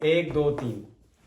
1 2 3।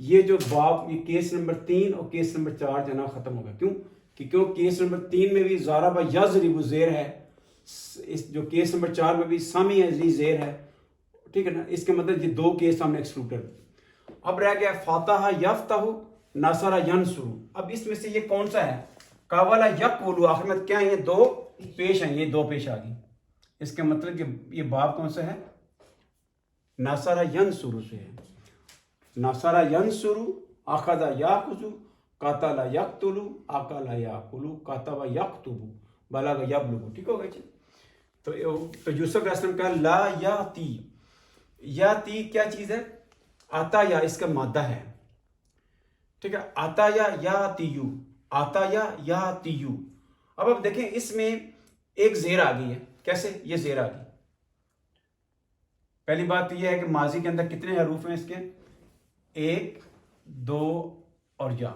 یہ جو باب، یہ کیس نمبر 3 اور کیس نمبر 4 جو ہے نا ختم ہوگا. کیوں کیس نمبر 3 میں بھی ضرب یضرب زیر ہے، اس جو کیس نمبر 4 میں بھی سمع زیر ہے. ٹھیک ہے نا، اس کے مطلب یہ 2 کیس ہم نے ایکسکلوڈ کر. اب رہ گیا فاتح یفتح نصر ینصر. اب اس میں سے یہ کون سا ہے؟ قابل یقول، آخر میں کیا ہے؟ یہ 2 پیش ہیں، یہ 2 پیش آ گئی. اس کا مطلب یہ باب کون سا ہے؟ نصر ینصر سے ہے. نصر ینصر، اخذ یاخذ، قتل یقتل، اکل یاکل، کتب یکتب، بلغ یبلغ. ٹھیک ہوگا جی. تو یوسف علیہ السلام کا لا یاتی، یاتی کیا چیز ہے؟ آتا یا، اس کا مادہ ہے. ٹھیک ہے، آتا یا یاتیو، آتا یا یاتیو. اب دیکھیں اس میں ایک زیر آ گئی ہے. کیسے یہ زیر آ گئی؟ پہلی بات یہ ہے کہ ماضی کے اندر کتنے حروف ہیں اس کے؟ 1 2 اور یا،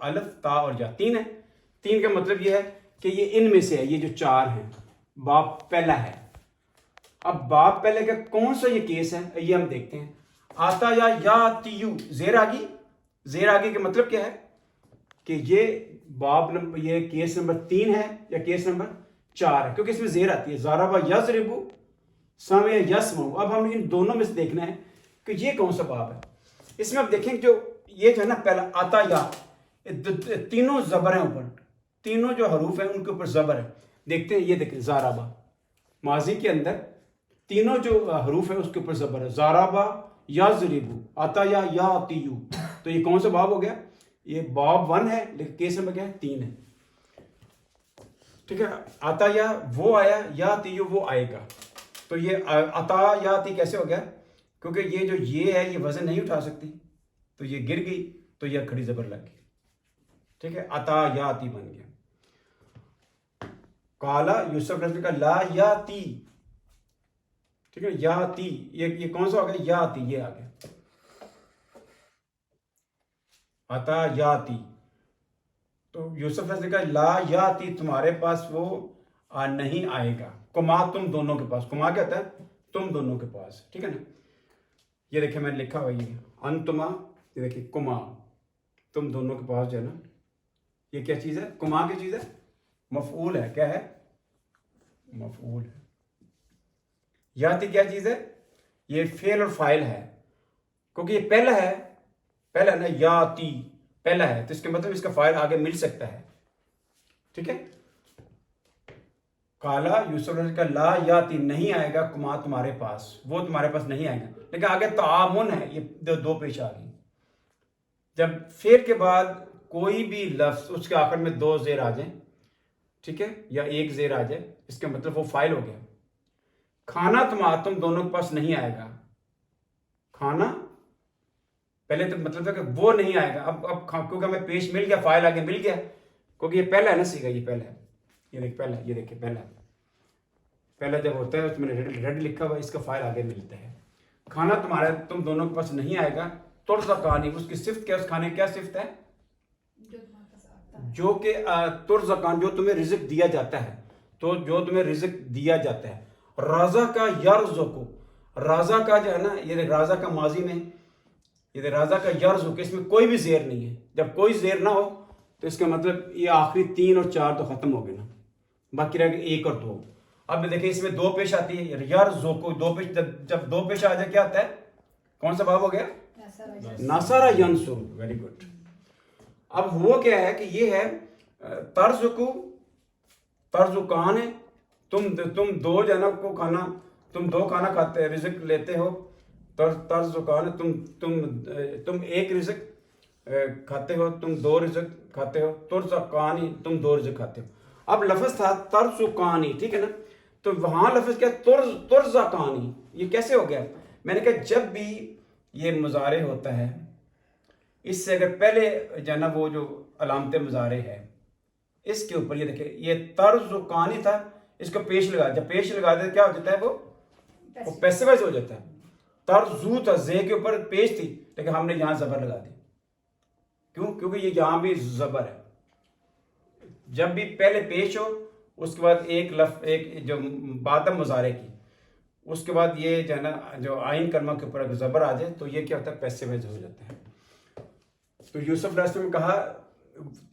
الف تا اور یا، 3 ہے. 3 کا مطلب یہ ہے کہ یہ ان میں سے ہے، یہ جو 4 ہیں. باب پہلا ہے. اب باب پہلے کا کون سا یہ کیس ہے یہ ہم دیکھتے ہیں. آتا یا یاتیو، زیر آگی. زیر آگی کا مطلب کیا ہے کہ یہ باب نمبر، یہ کیس نمبر 3 ہے یا کیس نمبر 4 ہے، کیونکہ اس میں زیر آتی ہے. ضرب یضرب، سمع یسمع. اب ہم ان دونوں میں سے دیکھنا ہے کہ یہ کون سا باب ہے. اس میں اب دیکھیں جو یہ جو ہے نا پہلا آتا یا، تینوں زبر ہیں اوپر، تینوں جو حروف ہیں ان کے اوپر زبر ہے. دیکھتے ہیں، یہ دیکھیں ضربہ، ماضی کے اندر تینوں جو حروف ہیں اس کے اوپر زبر ہے. ضربہ یضرب، آتا یا یاتیو. تو یہ کون سا باب ہو گیا؟ یہ باب 1 ہے، لیکن کیس نمبر کیا ہے؟ 3 ہے. ٹھیک ہے، آتا یا وہ آیا، یاتیو وہ آئے گا. تو یہ عطا یاتی کیسے ہو گیا؟ کیونکہ یہ جو یہ ہے یہ وزن نہیں اٹھا سکتی، تو یہ گر گئی، تو یہ کھڑی زبر لگ گئی. ٹھیک ہے، عطا یاتی بن گیا. کالا یوسف نے کہا لا یاتی. ٹھیک ہے، یاتی یہ کون سا ہو گیا؟ یاتی، یہ آ گیا عطا یاتی. تو یوسف نے کہا لا یاتی، تمہارے پاس وہ نہیں آئے گا. کما، تم دونوں کے پاس. کما کیا ہوتا ہے؟ تم دونوں کے پاس. ٹھیک ہے نا، یہ دیکھیں میں نے لکھا ہوا یہ انتما، یہ دیکھیں کما، تم دونوں کے پاس جو ہے نا. یہ کیا چیز ہے؟ کما کی چیز ہے، مفعول ہے. کیا ہے؟ مفعول ہے. یاتی کیا چیز ہے؟ یہ فعل اور فاعل ہے، کیونکہ یہ پہلا ہے، پہلا نا، یاتی پہلا ہے، تو اس کے مطلب اس کا فاعل آگے مل سکتا ہے. ٹھیک ہے. کالا یوسف نے کہا لا یاتی، نہیں آئے گا، کما تمہارے پاس، وہ تمہارے پاس نہیں آئے گا. لیکن آگے تعامن ہے، یہ 2 پیش آ گئی. جب فعل کے بعد کوئی بھی لفظ اس کے آخر میں 2 زیر آ جائیں، ٹھیک ہے، یا 1 زیر آ جائے، اس کا مطلب وہ فاعل ہو گیا. کھانا تم دونوں کے پاس نہیں آئے گا. کھانا پہلے تو مطلب تھا کہ وہ نہیں آئے گا. اب کیونکہ ہمیں پیش مل گیا، فاعل آگے مل گیا، کیونکہ یہ پہلا ہے نا سیگا، یہ پہلا ہے. یہ دیکھ پہلا، یہ دیکھیں پہلا جب ہوتا ہے اس میں ریڈ لکھا ہوا، اس کا فاعل آگے ملتا ہے. کھانا تم دونوں کے پاس نہیں آئے گا. ترزقانی، اس کی صفت کیا؟ اس کھانے کیا صفت ہے؟ جو کہ ترزقان، جو تمہیں رزق دیا جاتا ہے. تو جو تمہیں رزق دیا جاتا ہے. رازا کا یرزقو، رازا کا جو ہے نا، یہ رازا کا ماضی میں، یہ رازا کا یرزقو، اس میں کوئی بھی زیر نہیں ہے. جب کوئی زیر نہ ہو تو اس کا مطلب یہ آخری 3 اور 4 تو ختم ہو گئے نا، باقی رہ گئے 1 اور 2. اب دیکھیں اس میں 2 پیش آتی ہے، یرزقو 2 پیش. جب 2 پیش آ جائے کیا ہوتا ہے؟ کون سا باب ہو گیا؟ نصر ینصر. Very good. اب وہ کیا ہے کہ یہ ہے ترزقو، ترزقان ہے. تم 2 جو ہے نا کو کھانا، تم 2 کھانا کھاتے، رزق لیتے ہو. ترزقان، تم 1 رزق کھاتے ہو، تم 2 رزق کھاتے ہو. ترزقانی، تم 2 رزق کھاتے ہو. اب لفظ تھا ترزقانی، ٹھیک ہے نا، تو وہاں لفظ کیا؟ ترزقانی. یہ کیسے ہو گیا؟ میں نے کہا جب بھی یہ مضارع ہوتا ہے، اس سے اگر پہلے جو ہے نا وہ جو علامت مضارع ہے اس کے اوپر، یہ دیکھیں یہ ترزقانی تھا، اس کو پیش لگا، جب پیش لگا دے کیا ہو جاتا ہے؟ وہ پیسیوائز ہو جاتا ہے. ترزو تھا، زے کے اوپر پیش تھی، لیکن ہم نے یہاں زبر لگا دی. کیوں؟ کیونکہ یہ یہاں بھی زبر ہے. جب بھی پہلے پیش ہو، اس کے بعد ایک جو بادم مضارع کی، اس کے بعد یہ جو ہے نا جو آئین کلمہ کے اوپر اگر زبر آ جائے تو یہ کیا ہوتا ہے پیسے ویز ہو جاتا ہے. تو یوسف علیہ السلام نے کہا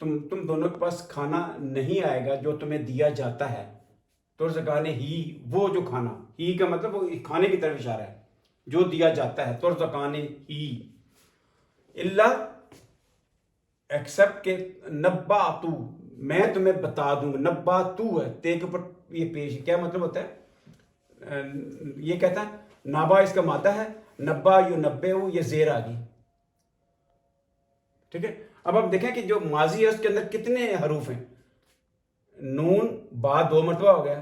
تم دونوں کے پاس کھانا نہیں آئے گا جو تمہیں دیا جاتا ہے. تو زکا نے ہی وہ جو کھانا، ہی کا مطلب وہ کھانے کی طرف اشارہ ہے جو دیا جاتا ہے. تو زکا نے ہی اللہ ایکسپٹ کہ نباتو میں تمہیں بتا دوں گا. نباتو ہے تے کے اوپر یہ پیش کیا مطلب ہوتا ہے؟ یہ کہتا ہے نابا اس کا مادہ ہے، نبا یو نبے ہو یہ زیر آ گئی. ٹھیک ہے. اب آپ دیکھیں کہ جو ماضی ہے اس کے اندر کتنے حروف ہیں؟ نون با 2 مرتبہ ہو گیا،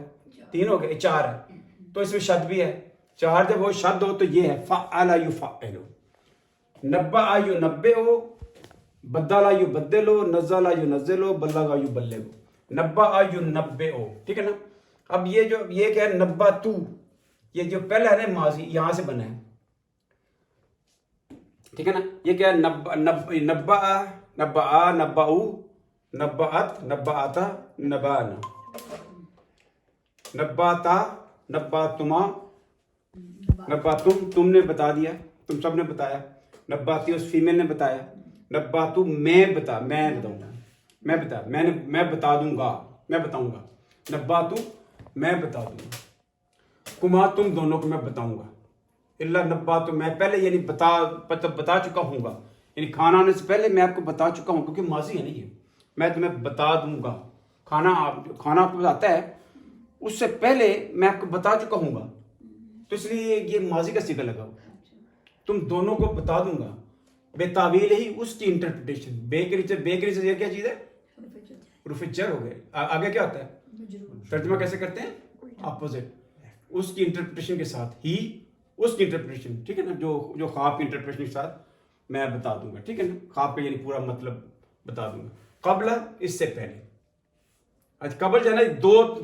3 ہو گئے، 4 ہے. تو اس میں شد بھی ہے. 4 جب وہ شد ہو تو یہ ہے فعل یفعل. نبا یو نبے ہو، بدلا یو بدل ہو، نزلا یو نزل ہو، بلغا یو بلغ ہو. نبا یو نبے ہو. ٹھیک ہے نا. اب یہ کیا ہے نبا تو، یہ جو پہلا ہے نا ماضی یہاں سے بنا ہے. ٹھیک ہے نا. یہ کیا ہے نبا نبا نباؤ نبات نباتا نبانا نباتا نباتما نباتم تم نے بتا دیا، تم سب نے بتایا. نباتی اس فیمیل نے بتایا. نباتو میں بتاؤں گا، میں بتا دوں گا، میں بتاؤں گا. نباتو میں بتا دوں گا. کما تم دونوں کو میں بتاؤں گا. اللہ نباتو میں پہلے یعنی بتا چکا ہوں گا، یعنی کھانا آنے سے پہلے میں آپ کو بتا چکا ہوں کیونکہ ماضی ہے نہیں ہے. میں تمہیں بتا دوں گا. کھانا آپ کو بتاتا ہے اس سے پہلے میں آپ کو بتا چکا ہوں گا، تو اس لیے یہ ماضی کا صیغہ لگا ہوا. تم دونوں کو بتا دوں گا. بے تعویل ہی اس کی انٹرپریٹیشن. بے کے نیچے یہ کیا چیز ہے؟ حروف جر ہو گئے. آگے کیا ہوتا ہے؟ ترجمہ کیسے کرتے ہیں؟ اپوزٹ. اس کی انٹرپریٹیشن کے ساتھ ہی اس کی انٹرپریٹیشن. ٹھیک ہے نا. جو خواب کی انٹرپریٹیشن کے ساتھ میں بتا دوں گا. ٹھیک ہے نا. خواب کا یعنی پورا مطلب بتا دوں گا. قبل اس سے پہلے. اچھا قبل جو ہے نا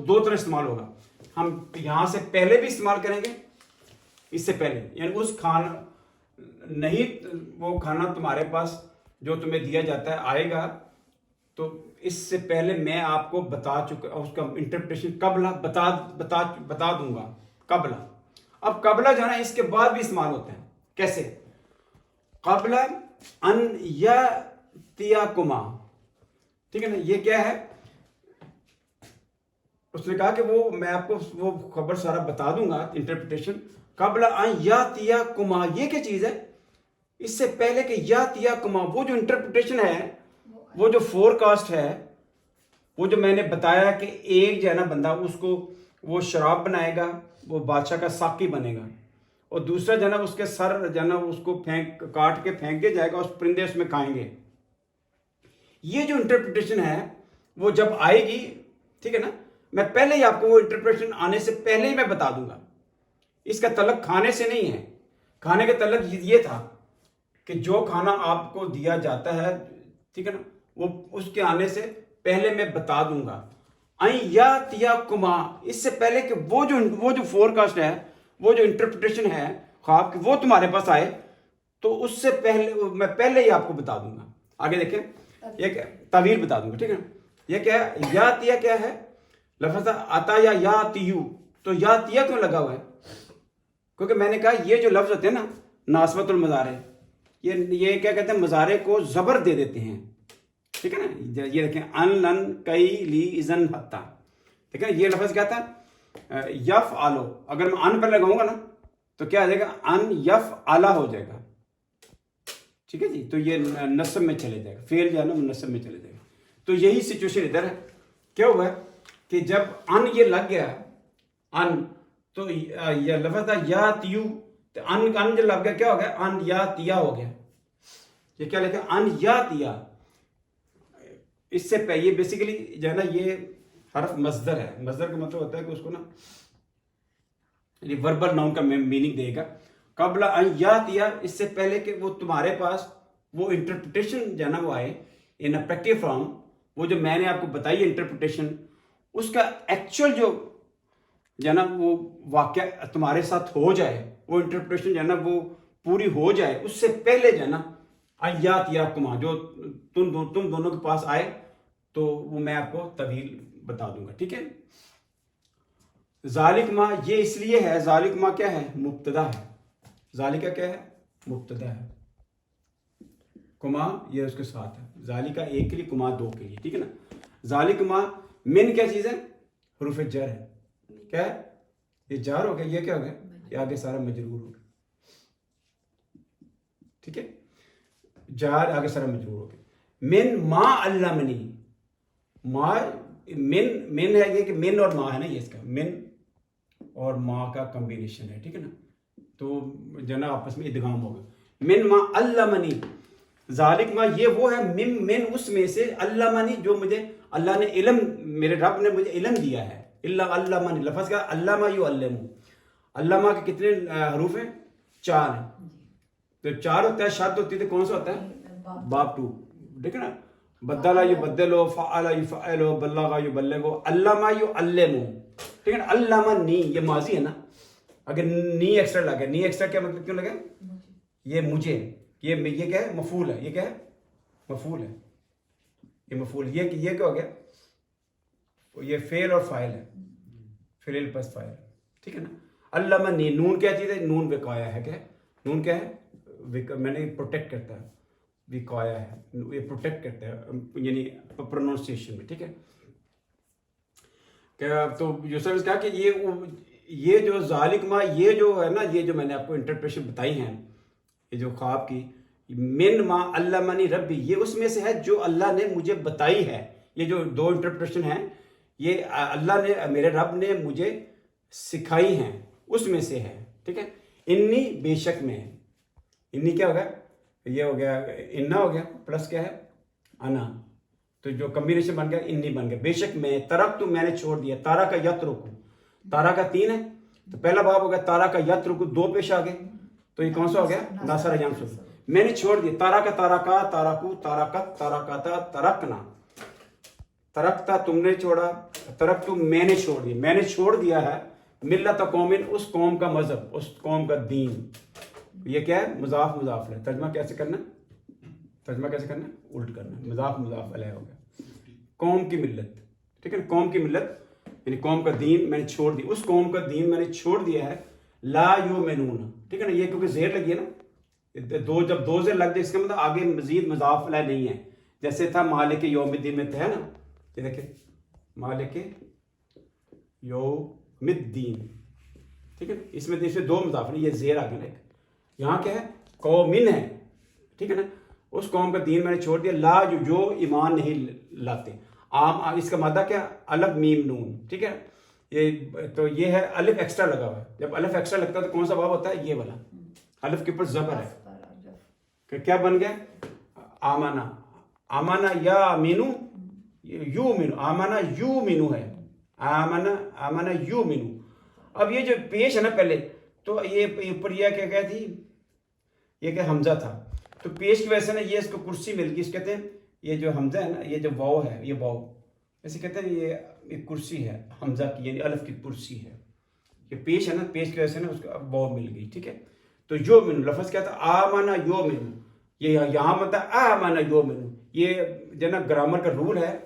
دو طرح استعمال ہوگا. ہم یہاں سے پہلے بھی استعمال کریں گے، اس سے پہلے یعنی اس کھانا نہیں، وہ کھانا تمہارے پاس جو تمہیں دیا جاتا ہے آئے گا تو اس سے پہلے میں آپ کو بتا چکا. اس کا انٹرپریٹیشن قبل بتا دوں گا. قبل. اب قبل جو ہے نا اس کے بعد بھی استعمال ہوتا ہے. کیسے؟ قبل ان یاتیکما. ٹھیک ہے نا. یہ کیا ہے؟ اس نے کہا کہ وہ میں آپ کو وہ خبر سارا بتا دوں گا. انٹرپریٹیشن قبل ان یاتیکما یہ کیا چیز ہے؟ اس سے پہلے کہ یاتیکما وہ جو انٹرپریٹیشن ہے، وہ جو فور کاسٹ ہے، وہ جو میں نے بتایا کہ ایک جو ہے نا بندہ اس کو وہ شراب بنائے گا، وہ بادشاہ کا ساقی بنے گا، اور دوسرا جو ہے نا اس کے سر جو ہے نا اس کو کاٹ کے پھینک دیا جائے گا، اس پرندے اس میں کھائیں گے. یہ جو انٹرپریٹیشن ہے وہ جب آئے گی، ٹھیک ہے نا، میں پہلے ہی آپ کو وہ انٹرپریٹیشن آنے سے پہلے ہی میں بتا دوں گا. اس کا تعلق کھانے سے نہیں ہے. کھانے کا تعلق یہ تھا کہ جو کھانا آپ کو دیا جاتا ہے، ٹھیک ہے نا، وہ اس کے آنے سے پہلے میں بتا دوں گا. یاتیکما اس سے پہلے کہ وہ جو فور کاسٹ ہے، وہ جو انٹرپریٹیشن ہے خواب کی، وہ تمہارے پاس آئے تو اس سے پہلے میں پہلے ہی آپ کو بتا دوں گا. آگے دیکھیں. یہ تعویل بتا دوں گا. ٹھیک ہے. یہ کیا ہے؟ یاتیا کیا ہے؟ لفظ آتا یا یاتیو. تو یاتیا کیوں لگا ہوا ہے؟ کیونکہ میں نے کہا یہ جو لفظ ہوتے ہیں نا ناسبت المضارع، یہ کیا کہتے ہیں؟ مضارع کو زبر دے دیتے ہیں. ٹھیک ہے نا. یہ دیکھیں ان لن کئی لی ازن حتی. ٹھیک ہے. یہ لفظ کیا تھا؟ یف آلو. اگر میں ان پر لگاؤں گا نا تو کیا آ جائے گا؟ ان یف آلہ ہو جائے گا. ٹھیک ہے جی. تو یہ نصب میں چلے جائے گا. فعل جو ہے نا وہ نصب میں چلے جائے گا. تو یہی سچویشن ادھر ہے. کیا ہوا ہے کہ جب ان یہ لگ گیا ان، تو یہ لفظ تھا یا تیو، تو ان جو لگ گیا کیا ہو گیا؟ ان یا تیا ہو گیا. یہ کیا لکھا؟ ان یا تیا. اس سے پہلے یہ بیسیکلی جو ہے نا یہ حرف مصدر ہے. مصدر کا مطلب ہوتا ہے کہ اس کو نا وربل ناؤن کا میننگ دے گا. قبل ان یاتیا اس سے پہلے کہ وہ تمہارے پاس وہ انٹرپریٹیشن جو ہے نا وہ آئے ان پریکٹیو فارم. وہ جو میں نے آپ کو بتائی انٹرپریٹیشن، اس کا ایکچوئل جو ہے نا وہ واقعہ تمہارے ساتھ ہو جائے، وہ انٹرپریٹیشن جو ہے نا وہ پوری ہو جائے، اس سے پہلے جو ہے نا یاتیکما جو تم دونوں کے پاس آئے تو وہ میں آپ کو طویل بتا دوں گا. ٹھیک ہے. ذالک ما یہ اس لیے ہے، ذالک ما کیا ہے؟ مبتدا ہے. ذالکہ کیا ہے؟ مبتدا ہے. کما یہ اس کے ساتھ ہے. ذالکہ ایک کے لیے، کما دو کے لیے. ٹھیک ہے نا. ذالک ما من کیا چیز ہے؟ حروف جر ہے. کیا ہے؟ یہ جار ہو گیا. یہ کیا ہو گیا؟ یہ آگے سارا مجرور ہو گیا. ٹھیک ہے. جار آگے سارا مجرور ہو گیا. من ما علمنی. ما من ہے یہ کہ من اور ما ہے نا، یہ اس کا من اور ما کا کمبینیشن ہے. ٹھیک ہے نا. تو جنا آپس میں ادغام ہوگا. من ما علمنی. ذالک ما یہ وہ ہے من اس میں سے، علمنی جو مجھے اللہ نے علم، میرے رب نے مجھے علم دیا ہے. اللہ علمنی لفظ کا علامہ یعلم. علامہ کے کتنے حروف ہیں؟ 4 ہیں. تو 4 ہوتا ہے، شد ہوتی ہے تو کون سا ہوتا ہے؟ باب 2. ٹھیک ہے نا. بدلا یبدلو، فعل یفعلو، بلغ یبلغو، علامہ یعلم. ٹھیک ہے نا. علمنی یہ ماضی ہے نا. اگر نی ایکسٹرا لگا، نی ایکسٹرا کیا مطلب کیوں لگا؟ یہ مجھے، یہ کیا ہے؟ مفعول ہے. یہ کیا ہے؟ مفعول ہے. یہ مفعول. یہ کیا ہو گیا؟ یہ فعل اور فاعل ہے. فعل پس فاعل. ٹھیک ہے نا. علمنی نون کیا چیز ہے؟ نون وقایا ہے. کیا ہے نون؟ کیا ہے؟ میں نے پروٹیکٹ کرتا ہے. وقایا ہے، یہ پروٹیکٹ کرتا ہے یعنی پروننسیشن میں. ٹھیک ہے. تو یوسف نے کہا کہ یہ جو ذالک ما، یہ جو ہے نا، یہ جو میں نے آپ کو انٹرپریشن بتائی ہیں، یہ جو خواب کی، من ما علمنی ربی، یہ اس میں سے ہے جو اللہ نے مجھے بتائی ہے. یہ جو 2 انٹرپریشن ہیں، یہ اللہ نے، میرے رب نے مجھے سکھائی ہیں، اس میں سے ہے. ٹھیک ہے. انی بے شک میں. انی کیا ہو گیا؟ یہ ہو گیا انا ہو گیا، پلس کیا ہے؟ انا. تو جو کمبینیشن بن گیا انی بن گیا. بے شک میں، ترک تو میں نے چھوڑ دیا. تارا کا یترک، تارا کا 3 ہے تو پہلا باب ہو گیا تارا کا یترک، 2 پیش آ گئے تو یہ کون سا ہو گیا؟ ناصر ینصر. میں نے چھوڑ دیا. تارا کا، تارا کا، تارکو، تارکت، تارکتا، ترکنا. ترکتا تم نے چھوڑا، ترک تو میں نے چھوڑ دیا. میں نے چھوڑ دیا ہے ملت قومن، اس قوم کا مذہب، اس قوم کا دین. یہ کیا ہے؟ مضاف مضاف ہے. ترجمہ کیسے کرنا؟ ترجمہ کیسے کرنا؟ الٹ کرنا. مضاف مضاف علیہ ہوگا. قوم کی ملت. ٹھیک ہے. قوم کی ملت یعنی قوم کا دین میں نے چھوڑ دیا. اس قوم کا دین میں نے چھوڑ دیا ہے. لا یؤمنون. ٹھیک ہے نا. یہ کیونکہ زیر لگی ہے نا، جب 2 زیر لگ جائے اس کا مطلب آگے مزید مضاف علیہ نہیں ہے. جیسے تھا مالک یوم الدین میں تھا نا، یہ دیکھیں مالک یوم الدین. ٹھیک ہے. اس میں 2 مضاف نہیں، یہ زیر آ گیا. یہاں کیا ہے؟ قومن ہے. ٹھیک ہے نا. اس قوم کا دین میں نے چھوڑ دیا. لا جو ایمان نہیں لاتے. عام اس کا مادہ کیا؟ الف میم نون. ٹھیک ہے. تو یہ ہے الف ایکسٹرا لگا ہوا ہے. جب الف ایکسٹرا لگتا ہے تو کون سا باب ہوتا ہے؟ یہ والا. الف کے اوپر زبر ہے کہ کیا بن گیا؟ آمانا. آمانا یا مینو یو مینو. آمانا یو مینو ہے. آمانا، آمانا یو مینو. اب یہ جو پیش ہے نا پہلے، تو یہ اوپر یہ کیا تھی؟ یہ کہ حمزہ تھا. تو پیش کی وجہ سے نا یہ اس کو کرسی مل گئی. اس کہتے ہیں یہ جو حمزہ ہے نا، یہ جو واو ہے، یہ واو ایسے کہتے ہیں یہ کرسی ہے حمزہ کی، یعنی الف کی کرسی ہے. یہ پیش ہے نا، پیش کی وجہ سے نا اس کو واو مل گئی. ٹھیک ہے. تو یو مینو لفظ کیا تھا؟ آمانا یو مینو. یہ یہاں مطلب آمانا یو مینو. یہ جو نا گرامر کا رول ہے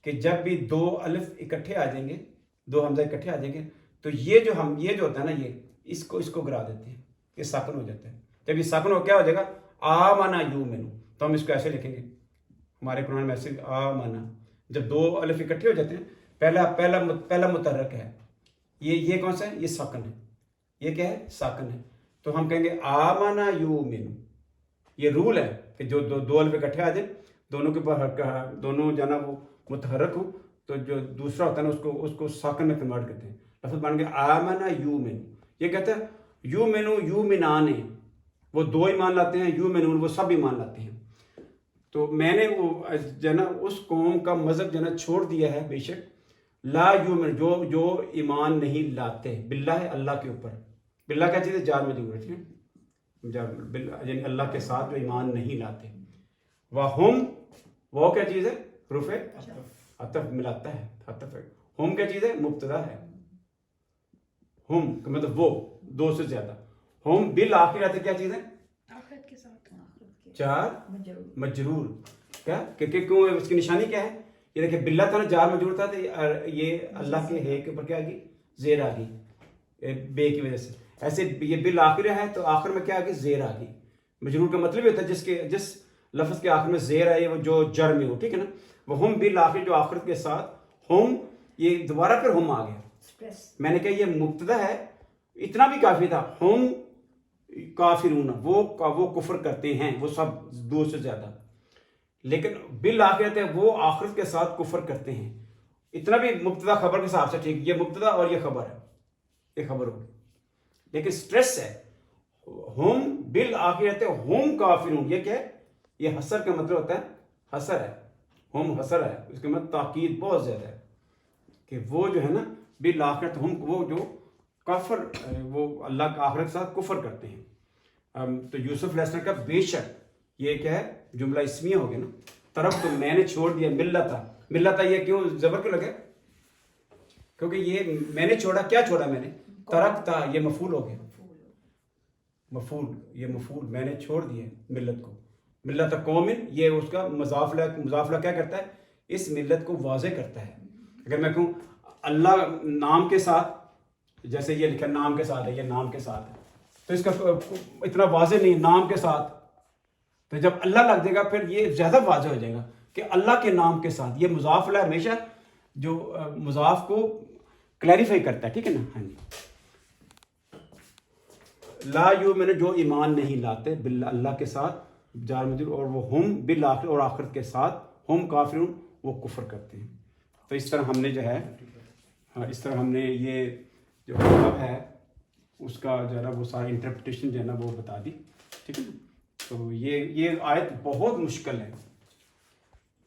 کہ جب بھی 2 الف اکٹھے آ جائیں گے، 2 حمزہ اکٹھے آ جائیں گے، تو یہ جو ہوتا ہے نا، یہ اس کو گرا دیتے ہیں. یہ ساکن ہو جاتا ہے. جب یہ ساکن ہو کیا ہو جائے گا؟ آمانا یو مینو. تو ہم اس کو ایسے لکھیں گے ہمارے قرآن میں ایسے آمانا. جب 2 الف اکٹھے ہو جاتے ہیں، پہلا متحرک ہے. یہ کون سا ہے؟ یہ ساکن ہے. یہ کیا ہے؟ ساکن ہے. تو ہم کہیں گے آمانا یو مینو. یہ رول ہے کہ جو 2 الف اکٹھے آ جائیں، دونوں کے اوپر دونوں جو ہے نا وہ متحرک ہو، تو جو دوسرا ہوتا ہے نا اس کو ساکن میں کنورٹ کرتے ہیں. لفظ بن گیا آمانا یو مینو. یہ کہتا ہے یو مینو یو منانے. وہ 2 ایمان لاتے ہیں، یو مینون وہ سب ایمان لاتے ہیں. تو میں نے وہ جو ہے نا اس قوم کا مذہب جو ہے نا چھوڑ دیا ہے. بے شک لا یؤمن جو ایمان نہیں لاتے. باللہ ہے اللہ کے اوپر. باللہ کیا چیز ہے؟ جار مجرور ہے. ٹھیک ہے. یعنی اللہ کے ساتھ جو ایمان نہیں لاتے. وہم وہ کیا چیز ہے؟ حروف عطف ملاتا ہے. عطف ہے. ہم کیا چیز ہے؟ مبتدا ہے. ہم مطلب وہ 2 سے زیادہ. ہم بالآخرت کیا چیز ہے؟ آخرت کے ساتھ 4 مجرور. کیا کہ کیوں؟ اس کی نشانی کیا ہے؟ یہ دیکھیں باللہ تھا نا، جار مجرور تھا، تو یہ اللہ کے ہے کے اوپر کیا آئے گی؟ زیر آ گئی بے کی وجہ سے. ایسے یہ بالآخر ہے تو آخر میں کیا آ گئی؟ زیر آ گئی. مجرور کا مطلب یہ ہوتا ہے جس لفظ کے آخر میں زیر آئے وہ جو جر میں ہو. ٹھیک ہے نا. وہ ہم بالآخر جو آخر کے ساتھ ہم، یہ دوبارہ پھر ہم آ گیا. میں نے کہا یہ مبتدا ہے، اتنا بھی کافی تھا. ہم کافرون، وہ کفر کرتے ہیں، وہ سب دو سے زیادہ. لیکن بالآخرت ہے وہ آخرت کے ساتھ کفر کرتے ہیں. اتنا بھی مبتدا خبر کے حساب سے ٹھیک. یہ مبتدا اور یہ خبر ہے، یہ خبر ہوگی. لیکن سٹریس ہے ہم بالآخرت ہم کافرون. یہ کیا ہے؟ یہ حسر کا مطلب ہوتا ہے، حسر ہے. ہم حسر ہے، اس کے مطلب تاکید بہت زیادہ ہے کہ وہ جو ہے نا بالآخرت ہم، وہ جو کافر، وہ اللہ کے آخرت کے ساتھ کفر کرتے ہیں. تو یوسف علیہ السلام کا بے شک، یہ کیا ہے؟ جملہ اسمیہ ہو گیا نا. طرف تو میں نے چھوڑ دیا ملتا. ملتا یہ کیوں زبر کیوں لگے؟ کیونکہ یہ میں نے چھوڑا، کیا چھوڑا میں نے؟ ترکتا، یہ مفعول ہو گیا. مفعول، یہ مفعول، میں نے چھوڑ دیا ملت کو. ملت قوم، یہ اس کا مضاف کیا کرتا ہے؟ اس ملت کو واضح کرتا ہے. اگر میں کہوں اللہ نام کے ساتھ، جیسے یہ لکھا نام کے ساتھ ہے، یہ نام کے ساتھ ہے، تو اس کا اتنا واضح نہیں نام کے ساتھ. تو جب اللہ لگ جائے گا پھر یہ زیادہ واضح ہو جائے گا کہ اللہ کے نام کے ساتھ. یہ مضاف ہے ہمیشہ جو مضاف کو کلیریفائی کرتا ہے. ٹھیک ہے نا. ہاں جی. لا یؤمن، جو ایمان نہیں لاتے، باللہ، اللہ کے ساتھ، جار مجرور، اور وہ ہم بالآخر، اور آخرت کے ساتھ، ہم کافرون، وہ کفر کرتے ہیں. تو اس طرح ہم نے جو ہے، اس طرح ہم نے یہ جو مطلب ہے اس کا جو ہے نا وہ سارا انٹرپریٹیشن جو ہے نا وہ بتا دی. ٹھیک ہے. تو یہ آیت بہت مشکل ہے.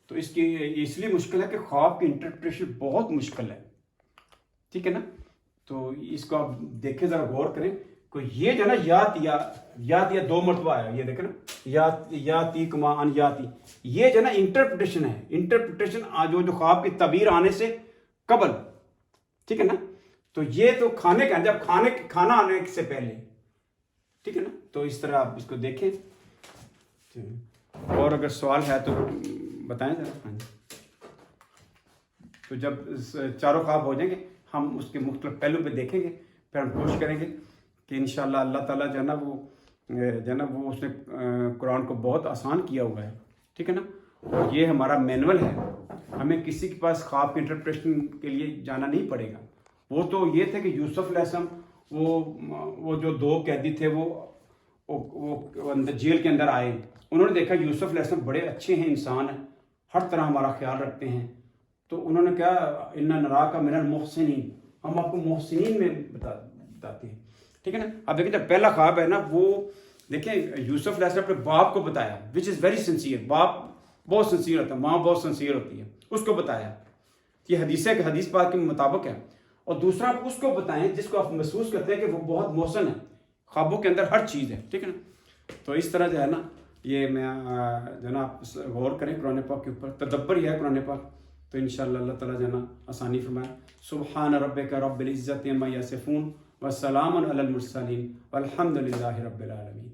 تو اس لیے مشکل ہے کہ خواب کی انٹرپریٹیشن بہت مشکل ہے. ٹھیک ہے نا. تو اس کو آپ دیکھیں، ذرا غور کریں. کو یہ جو ہے نا یا دو مرتبہ آیا. یہ دیکھیں نا، یاتی کما ان یاتی، یہ جو ہے نا انٹرپریٹیشن ہے. انٹرپریٹیشن جو خواب کی تعبیر آنے سے قبل. ٹھیک ہے نا. تو یہ تو کھانے کا، جب کھانا آنے سے پہلے. ٹھیک ہے نا. تو اس طرح آپ اس کو دیکھیں. اور اگر سوال ہے تو بتائیں ذرا. ہاں جی. تو جب چاروں خواب ہو جائیں گے ہم اس کے مختلف پہلو پہ دیکھیں گے. پھر ہم کوشش کریں گے کہ انشاءاللہ اللہ تعالیٰ جو ہے نا وہ اس نے قرآن کو بہت آسان کیا ہوا ہے. ٹھیک ہے نا. اور یہ ہمارا مینول ہے. ہمیں کسی کے پاس خواب کی انٹرپریٹیشن کے لیے جانا نہیں پڑے گا. وہ تو یہ تھے کہ یوسف علیہ السلام وہ جو دو قیدی تھے وہ جیل کے اندر آئے. انہوں نے دیکھا یوسف علیہ السلام بڑے اچھے ہیں، انسان ہیں، ہر طرح ہمارا خیال رکھتے ہیں. تو انہوں نے کہا انا نراک من المحسنین، ہم آپ کو محسنین میں بتاتے ہیں. ٹھیک ہے نا. اب دیکھیں جب پہلا خواب ہے نا، وہ دیکھیں یوسف علیہ السلام اپنے باپ کو بتایا، وچ از ویری سنسیئر. باپ بہت سنسیئر ہوتا ہے، ماں بہت سنسیئر ہوتی ہے. اس کو بتایا. یہ حدیث پاک کے مطابق ہے. اور دوسرا آپ اس کو بتائیں جس کو آپ محسوس کرتے ہیں کہ وہ بہت محسن ہے، خوابوں کے اندر ہر چیز ہے. ٹھیک ہے نا. تو اس طرح جو ہے نا یہ میں جو ہے نا آپ غور کریں قرآن پاک کے اوپر. تدبر ہی ہے قرآن پاک. تو انشاءاللہ اللہ تعالیٰ جو ہے نا آسانی فرمائے. سبحان ربک رب العزت عما یصفون وسلام علی المرسلین والحمد للہ رب العالمین.